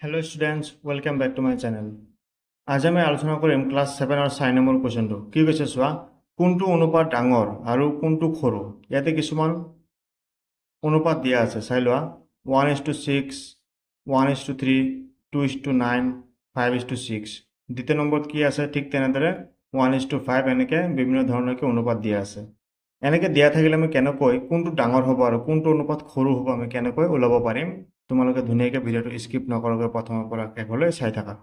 Hello students welcome back to my channel. आज আমি আলোচনা কৰিম ক্লাছ 7 আৰু 4 নম্বৰ কোৱেশ্চনটো। কি কৈছে চোৱা, কোনটো অনুপাত ডাঙৰ আৰু কোনটো সৰু? ইয়াতে কিছুমান অনুপাত দিয়া আছে, চাই লোৱা। 1:6, 1:3, 2:9, 5:6। দ্বিতীয় নম্বৰত কি আছে, ঠিক তেনেদৰে 1:5 এনেকৈ বিভিন্ন ধৰণৰ অনুপাত দিয়া আছে। এনেকৈ দিয়া থাকিলে আমি কেনেকৈ কোনটো ডাঙৰ হ'ব আৰু কোনটো অনুপাত সৰু হ'ব আমি কেনেকৈ ওলাব পাৰিম? তোমালোকে ধুনীয়াকৈ ভিডিঅ'টো স্কিপ নকৰাকৈ প্ৰথমৰ পৰা শেষলৈ চাই থাকা।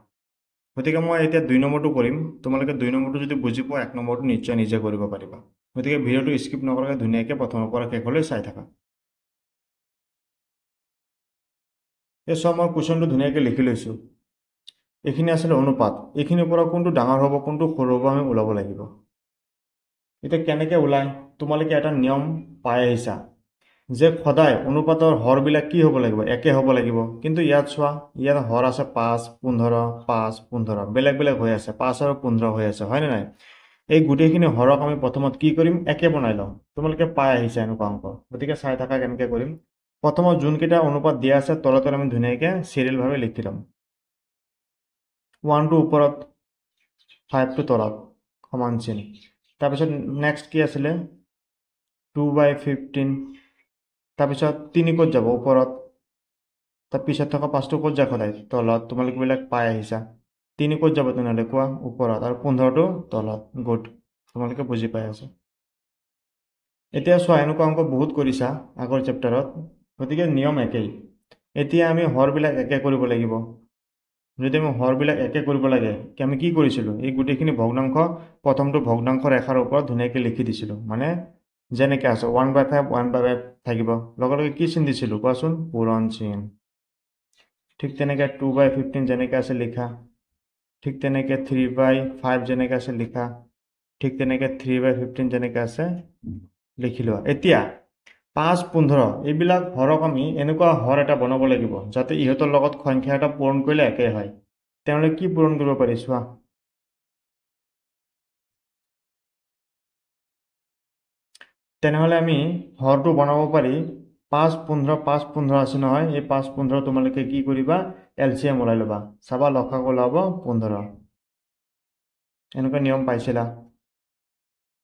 গতিকে মই এতিয়া 2 নম্বৰটো কৰিম। তোমালোকে 2 নম্বৰটো যদি বুজি পোৱা 1 নম্বৰটো নিশ্চয় নিজে কৰিব পাৰিবা। গতিকে ভিডিঅ'টো স্কিপ নকৰাকৈ ধুনীয়াকৈ প্ৰথমৰ পৰা শেষলৈ চাই থাকা। এই চোৱা, মই কুৱেশ্যনটো ধুনীয়াকৈ লিখি লৈছোঁ। এইখিনি আছিলে অনুপাত। এইখিনিৰ পৰা কোনটো ডাঙৰ হ'ব কোনটো সৰু হ'ব আমি ওলাব লাগিব। এতিয়া কেনেকৈ ওলায়, তোমালোকে এটা নিয়ম পাই আহিছা যে সদায় অনুপাতৰ হৰবিলাক কি হ'ব লাগিব, একে হ'ব লাগিব। কিন্তু ইয়াত চোৱা, ইয়াত হৰ আছে 5, 15, 5, 15, বেলেগ বেলেগ হৈ আছে, 5 আৰু 15 হৈ আছে, হয়নে নাই? এই গোটেইখিনি হৰক আমি প্ৰথমত কি কৰিম, একে বনাই লওঁ। তোমালোকে পাই আহিছা এনেকুৱা অংক। গতিকে চাই থাকা কেনেকৈ কৰিম। প্ৰথমত যোনকেইটা অনুপাত দিয়া আছে তলত আমি ধুনীয়াকৈ চিৰিয়েলভাৱে লিখি ল'ম। 1টো ওপৰত, 5টো তলত, সমান চিন। তাৰপিছত নেক্সট কি আছিলে, 2/15। তাৰপিছত 3 ক'ত যাব, ওপৰত। তাৰপিছত থকা 5টো ক'ত যায়, সদায় তলত। তোমালোকবিলাক পাই আহিছা। 3 ক'ত যাব তেনেহ'লে কোৱা, ওপৰত। আৰু 15টো তলত। গুড, তোমালোকে বুজি পাই আছা। এতিয়া চোৱা, এনেকুৱা অংক বহুত কৰিছা আগৰ চেপ্টাৰত, গতিকে নিয়ম একেই। এতিয়া আমি হৰবিলাক একে কৰিব লাগিব। যদি আমি হৰবিলাক একে কৰিব লাগে, আমি কি কৰিছিলোঁ, এই গোটেইখিনি ভগ্নাংশ প্ৰথমটো ভগ্নাংশ ৰেখাৰ ওপৰত ধুনীয়াকৈ লিখি দিছিলোঁ। মানে যেনেকৈ আছে 1/5, 1/5 থাকিব, লগে লগে কি চিন দিছিলোঁ কোৱাচোন, পূৰণ চিন। ঠিক তেনেকৈ 2/15 যেনেকৈ আছে লিখা, ঠিক তেনেকৈ 3/5 যেনেকৈ আছে লিখা, ঠিক তেনেকৈ 3/15 যেনেকৈ আছে লিখি লোৱা। এতিয়া 5, 15 এইবিলাক হৰক আমি এনেকুৱা হৰ এটা বনাব লাগিব যাতে ইহঁতৰ লগত সংখ্যা এটা পূৰণ কৰিলে একেই হয়। তেনেহ'লে কি পূৰণ কৰিব পাৰি চোৱা। তেনেহ'লে আমি হৰটো বনাব পাৰি 5, 15, 5, 15 আছে নহয়, এই 5, 15 তোমালোকে কি কৰিবা, LCM ওলাই ল'বা। চাবা লসাগু ওলাব 15। এনেকুৱা নিয়ম পাইছিলা।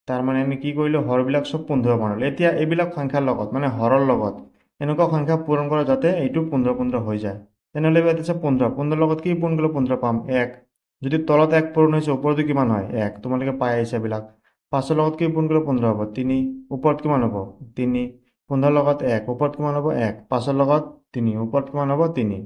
তাৰমানে আমি কি কৰিলোঁ, হৰবিলাক চব 15 বনালোঁ। এতিয়া এইবিলাক সংখ্যাৰ লগত মানে হৰৰ লগত এনেকুৱা সংখ্যা পূৰণ কৰা যাতে এইটো 15, 15 হৈ যায়। তেনেহ'লে ইয়াত আছে 15, 15 লগত কি পূৰণ কৰিলে 15 পাম, 1। যদি তলত 1 পূৰণ হৈছে ওপৰতো কিমান হয়, 1। তোমালোকে পাই আহিছে এইবিলাক। 5ৰ লগত কি পূৰণ কৰিলে 15 হ'ব, 3। ওপৰত কিমান হ'ব, 3। 15 লগত 1, ওপৰত কিমান হ'ব, 1। 5ৰ লগত 3, ওপৰত কিমান হ'ব, 3।